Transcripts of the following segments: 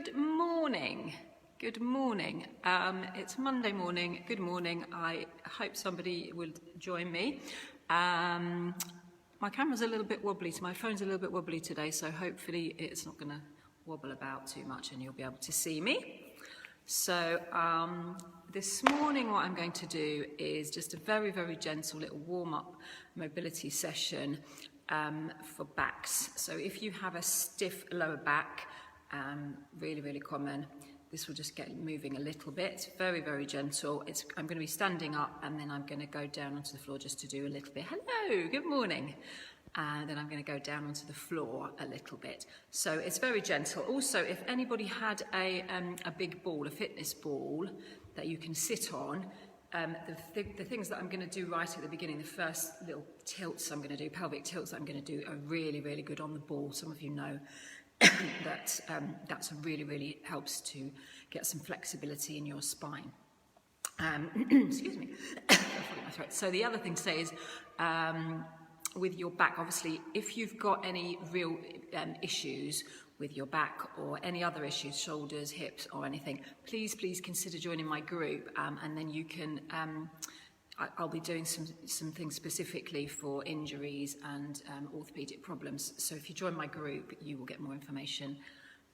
Good morning. Good morning. It's Monday morning. Good morning. I hope somebody will join me. My camera's a little bit wobbly, so my phone's a little bit wobbly today, so hopefully it's not going to wobble about too much and you'll be able to see me. So this morning what I'm going to do is just a very, very gentle little warm-up mobility session for backs. So if you have a stiff lower back, really, really common, this will just get moving a little bit, very, very gentle. I'm going to be standing up and then I'm going to go down onto the floor just to do a little bit. Hello, good morning. And then I'm going to go down onto the floor a little bit. So it's very gentle. Also, if anybody had a big ball, a fitness ball that you can sit on, the things that I'm going to do right at the beginning, the first little tilts I'm going to do, pelvic tilts that I'm going to do, are really, really good on the ball. Some of you know that that's really, really helps to get some flexibility in your spine. Excuse me. My throat. So the other thing to say is, with your back, obviously, if you've got any real issues with your back or any other issues, shoulders, hips or anything, please consider joining my group, and then you can, I'll be doing some things specifically for injuries and orthopedic problems. So if you join my group, you will get more information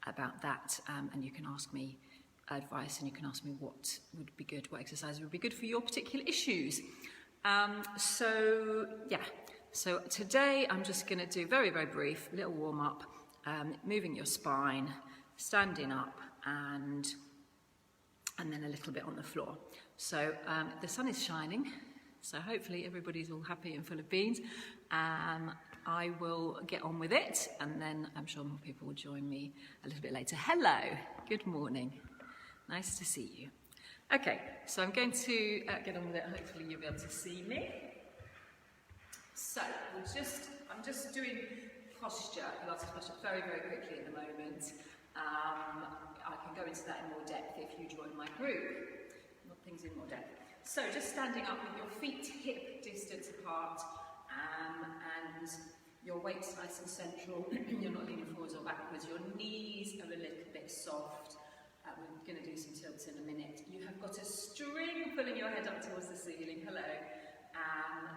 about that, and you can ask me advice and you can ask me what would be good, what exercise would be good for your particular issues. So today I'm just going to do very, very brief, little warm-up, moving your spine, standing up, and then a little bit on the floor. So the sun is shining, so hopefully everybody's all happy and full of beans. I will get on with it, and then I'm sure more people will join me a little bit later. Hello, good morning. Nice to see you. Okay, so I'm going to get on with it. Hopefully you'll be able to see me. So I'm just doing posture, Pilates posture, very, very quickly at the moment. I can go into that in more depth if you join my group. Not things in more depth. So just standing up with your feet hip distance apart, and your weights nice and central. You're not leaning forwards or backwards. Your knees are a little bit soft. We're going to do some tilts in a minute. You have got a string pulling your head up towards the ceiling. Hello.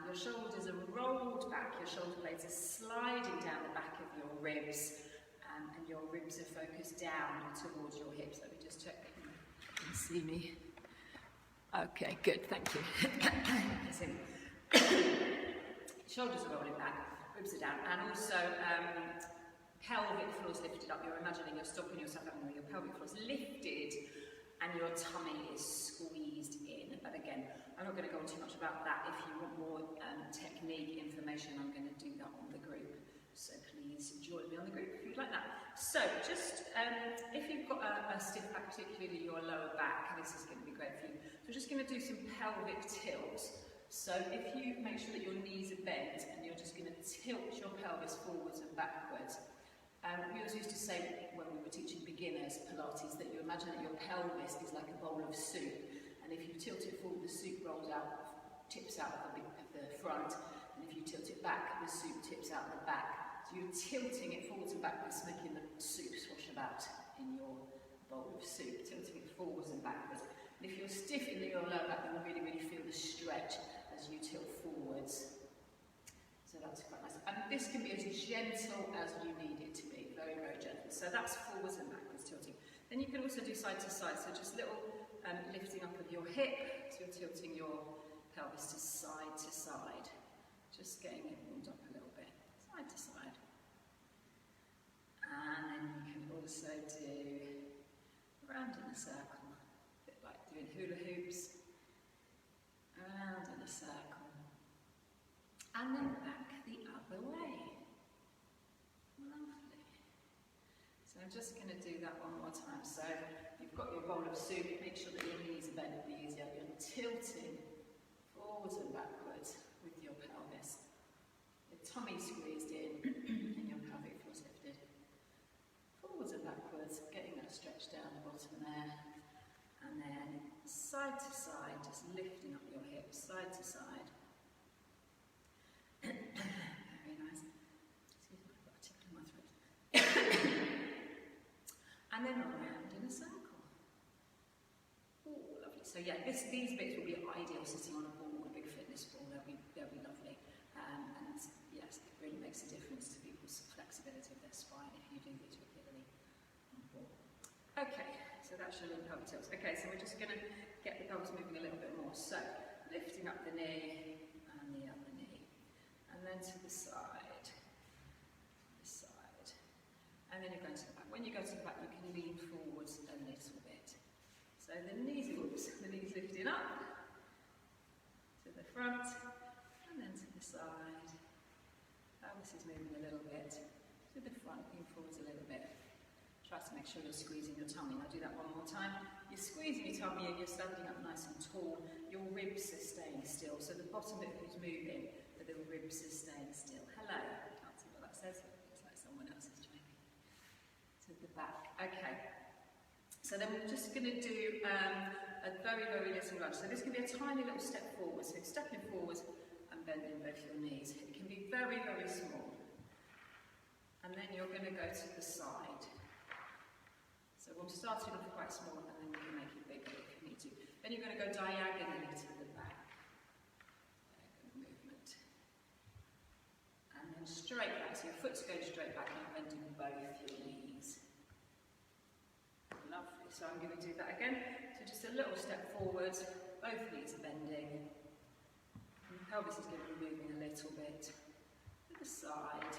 Your shoulders are rolled back. Your shoulder blades are sliding down the back of your ribs. And your ribs are focused down towards your hips. Let me just check that you can see me. Okay, good, thank you. Shoulders are rolling back, ribs are down, and also pelvic floor's lifted up. You're imagining you're stopping yourself having your pelvic floor's lifted and your tummy is squeezed in. But again, I'm not going to go on too much about that. If you want more technique information, I'm going to do that on the group. So please join me on the group if you'd like that. So just, if you've got a stiff back, particularly your lower back, this is going to be great for you. So we're just going to do some pelvic tilts. So if you make sure that your knees are bent and you're just going to tilt your pelvis forwards and backwards. We always used to say when we were teaching beginners Pilates that you imagine that your pelvis is like a bowl of soup. And if you tilt it forward, the soup rolls out, tips out of the front. And if you tilt it back, the soup tips out the back. So you're tilting it forwards and backwards, making the soup swash about in your bowl of soup, tilting it forwards and backwards. And if you're stiff in your lower back, you'll really, really feel the stretch as you tilt forwards. So that's quite nice. And this can be as gentle as you need it to be, very, very gentle. So that's forwards and backwards tilting. Then you can also do side to side, so just little lifting up of your hip, so you're tilting your pelvis to side, just getting it warmed up a little bit, side to side. And then you can also do around in a circle, a bit like doing hula hoops, around in a circle, and then back the other way. Lovely. So I'm just going to do that one more time. So you've got your bowl of soup, make sure that your knees are bent a bit easier. You're tilting forwards and backwards with your pelvis. Your tummy squeezed in and your pelvic floor's lifted. Forwards and backwards, getting that stretch down the bottom there. And then side to side, just lifting up your hips, side to side. Very nice. Excuse me, I've got a tickle in my throat. And then around. So yeah, these bits will be ideal sitting on a ball, a big fitness ball. They'll be lovely. And yes, it really makes a difference to people's flexibility of their spine if you do these regularly on a ball. Okay, so that's your little pelvic tilts. Okay, so we're just going to get the pelvis moving a little bit more. So lifting up the knee and the other knee, and then to the side, and then you're going to the back. When you go to the back, you can lean forwards a little bit. So the knees lifting up to the front, and then to the side. Pelvis is moving a little bit to the front, lean forwards a little bit. Try to make sure you're squeezing your tummy. I'll do that one more time. You're squeezing your tummy and you're standing up nice and tall. Your ribs are staying still. So the bottom bit is moving, but the ribs are staying still. Hello. Can't see what that says. Looks like someone else is trying to the back. Okay. So then we're just going to do a very, very little lunge. So this can be a tiny little step forward. So stepping forward and bending both your knees. It can be very, very small. And then you're going to go to the side. So we'll start it off quite small and then we can make it bigger if you need to. Then you're going to go diagonally to the back. Diagonal movement. And then straight back. So your foot's going straight back and you're bending both your knees. Lovely. So I'm going to do that again. So just a little step forward. Both knees are bending. And the pelvis is going to be moving a little bit to the side.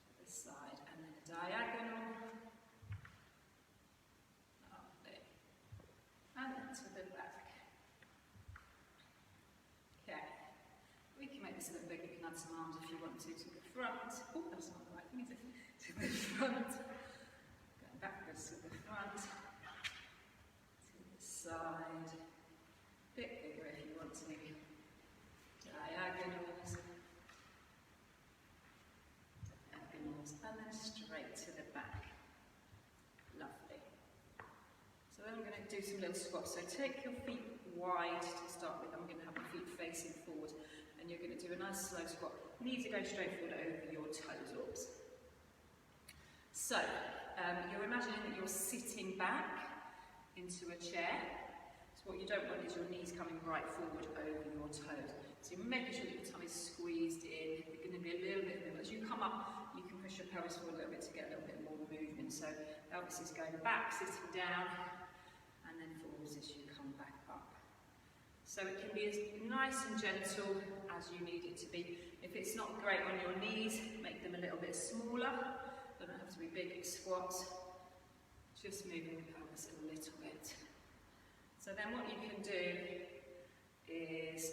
To the side. And then a diagonal. And then to the back. Okay. We can make this a little bigger. You can add some arms if you want to the front. Oh, that's not the right thing, is it? To the front. Going backwards to the front. To the side. A bit bigger if you want to. Diagonals. Diagonals. And then straight to the back. Lovely. So then I'm going to do some little squats. So take your feet wide to start with. I'm going to have your feet facing forward. And you're going to do a nice slow squat. Knees are going straight forward over your toes. So you're imagining that you're sitting back into a chair. So what you don't want is your knees coming right forward over your toes. So you're making sure that your tummy's squeezed in. You're going to be a little bit movement. As you come up, you can push your pelvis forward a little bit to get a little bit more movement. So pelvis is going back, sitting down, and then forwards as you come back up. So it can be as nice and gentle as you need it to be. If it's not great on your knees, make them a little bit smaller. They don't have to be big squats. Just moving the pelvis a little bit. So then what you can do is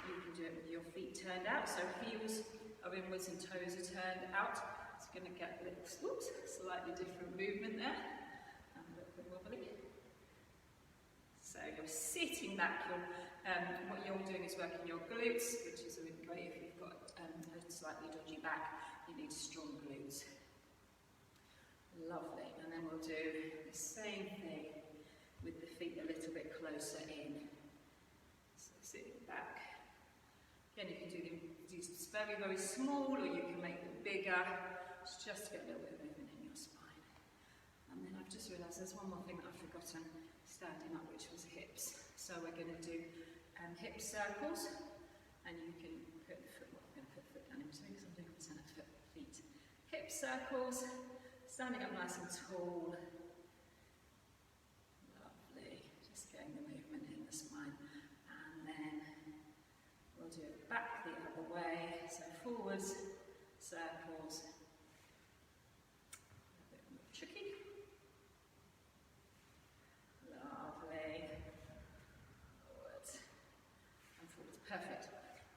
you can do it with your feet turned out. So heels are inwards and toes are turned out. It's going to get a little, slightly different movement there. And a little bit wobbly. So you're sitting back. What you're doing is working your glutes, which is really great if you've got a slightly dodgy back. You need strong glutes. Lovely. And then we'll do the same thing with the feet a little bit closer in. So sitting back. Again, you can do these very, very small, or you can make them bigger. It's just to get a little bit of movement in your spine. And then I've just realised there's one more thing that I've forgotten standing up, which was hips. So we're going to do hip circles, and you can put the foot, well, I'm going to put the foot down in between because I'm doing alternate feet. Hip circles, standing up nice and tall. Lovely, just getting the movement in the spine. And then we'll do it back the other way, so forwards, circles. A bit more tricky. Lovely. Perfect.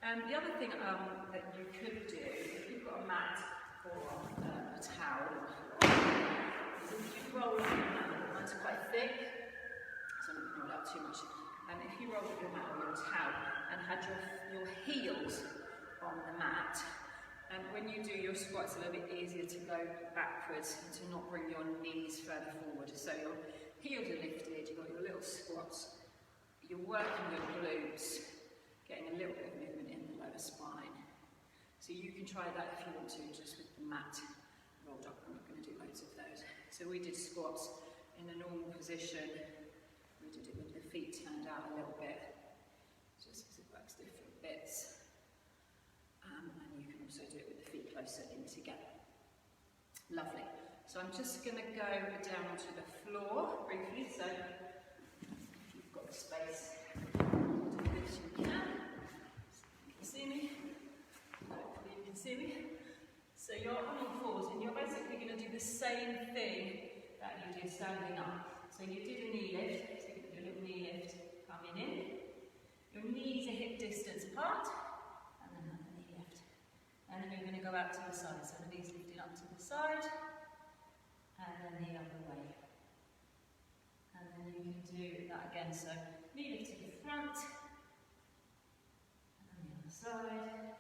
The other thing that you could do, if you've got a mat or a towel, is if you roll up your mat, mine's quite thick, so I'm not going to roll out too much. If you roll up your mat or your towel and had your heels on the mat, when you do your squats, it's a little bit easier to go backwards and to not bring your knees further forward. So your heels are lifted, you've got your little squats, you're working your glutes, getting a little bit of movement in the lower spine. So you can try that if you want to, just with the mat rolled up. I'm not going to do loads of those. So we did squats in a normal position We did it with the feet turned out a little bit, just because it works different bits. And you can also do it with the feet closer in together. Lovely. So I'm just going to go down onto the floor briefly, so if you've got the space, do this you can. You can see me? Hopefully you can see me. So you're on all fours and you're basically going to do the same thing that you did standing up. So you did a knee lift, so you're going to do a little knee lift coming in. Your knees are hip distance apart, and then have the knee lift. And then you're going to go out to the side, so the knees lifted up to the side, and then the other way. And then you can do that again, so knee lift to the front, and the other side,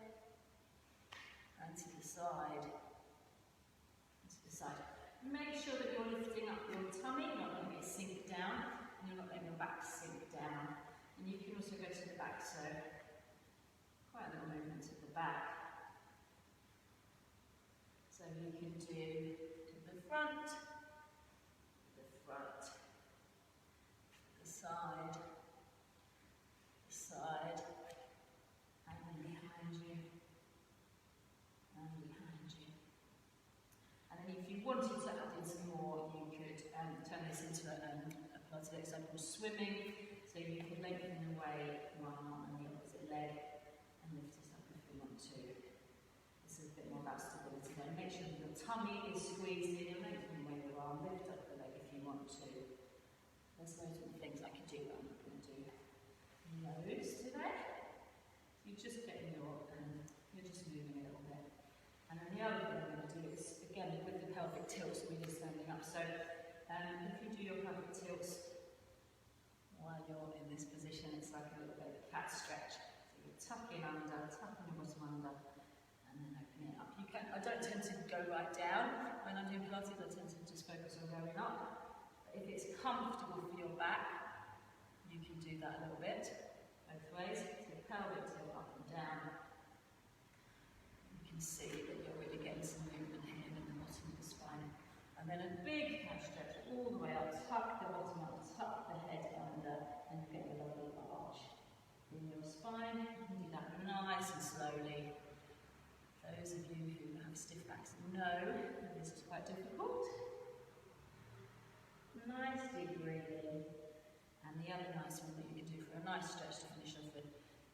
and to the side, and to the side. Make sure that you're lifting up your tummy, not letting it sink down, and you're not letting your back sink down. And you can also go to the back, so quite a little movement to the back. So you can do to the front, the side, and then behind you, and behind you. And then if you wanted to add in some more, you could turn this into a Pilates exercise called swimming. So you could lengthen the way one arm and the opposite leg and lift it up if you want to. This is a bit more about stability there. Make sure that your tummy is squeezed in and lengthen the way your arm. Lift up the leg if you want to. There's loads of things I could do, but I'm not going to do loads today. You're just getting you're just moving a little bit. And then the other thing I'm going to do is, again, with the pelvic tilts, we're just standing up. So if you do your pelvic tilts while you're in this position, it's like a little bit of a cat stretch. So you're tucking under, tucking your bottom under, and then opening it up. You can, I don't tend to go right down when I'm doing Pilates, I tend to just focus on going up. But if it's comfortable for your back, you can do that a little bit, both ways. So pelvic tilt up and down. You can see that you're really getting some movement here in the bottom of the spine. And then a big cat stretch all the way up, tuck the bottom up, tuck the head under, and get a lovely arch in your spine. You do that nice and slowly. Those of you who have stiff backs know that this is quite difficult. Nice deep breathing. And the other nice one that you can do for a nice stretch to finish off with,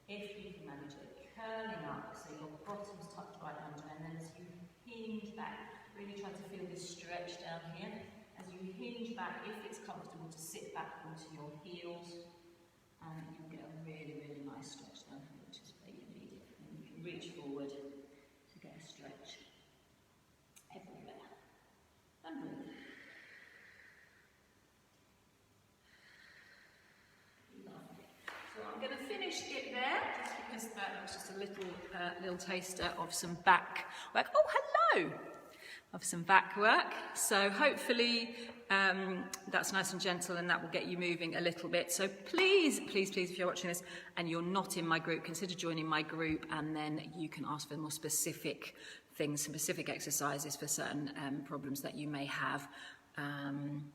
if you can manage it, curling up so your bottom's tucked right under, and then as you hinge back, really try to feel this stretch down here. As you hinge back, if it's comfortable, to sit back onto your heels, and you'll get a really, really nice stretch down here, which is where you need it. And you can reach forward to get a stretch everywhere. And breathe. Lovely. So I'm going to finish it there, just because that was just a little taster of some back work. Oh, hello! Of some back work. So hopefully that's nice and gentle, and that will get you moving a little bit. So please, please, please, if you're watching this and you're not in my group, consider joining my group, and then you can ask for more specific things, specific exercises for certain problems that you may have. I'm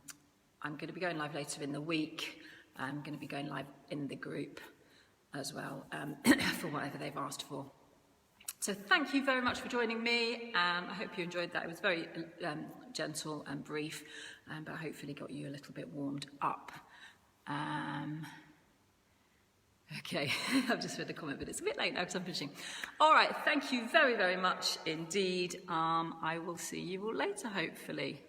going to be going live later in the week. I'm going to be going live in the group as well for whatever they've asked for. So thank you very much for joining me. I hope you enjoyed that. It was very gentle and brief, but hopefully got you a little bit warmed up. Okay, I've just read the comment, but it's a bit late now because I'm finishing. All right, thank you very, very much indeed. I will see you all later, hopefully.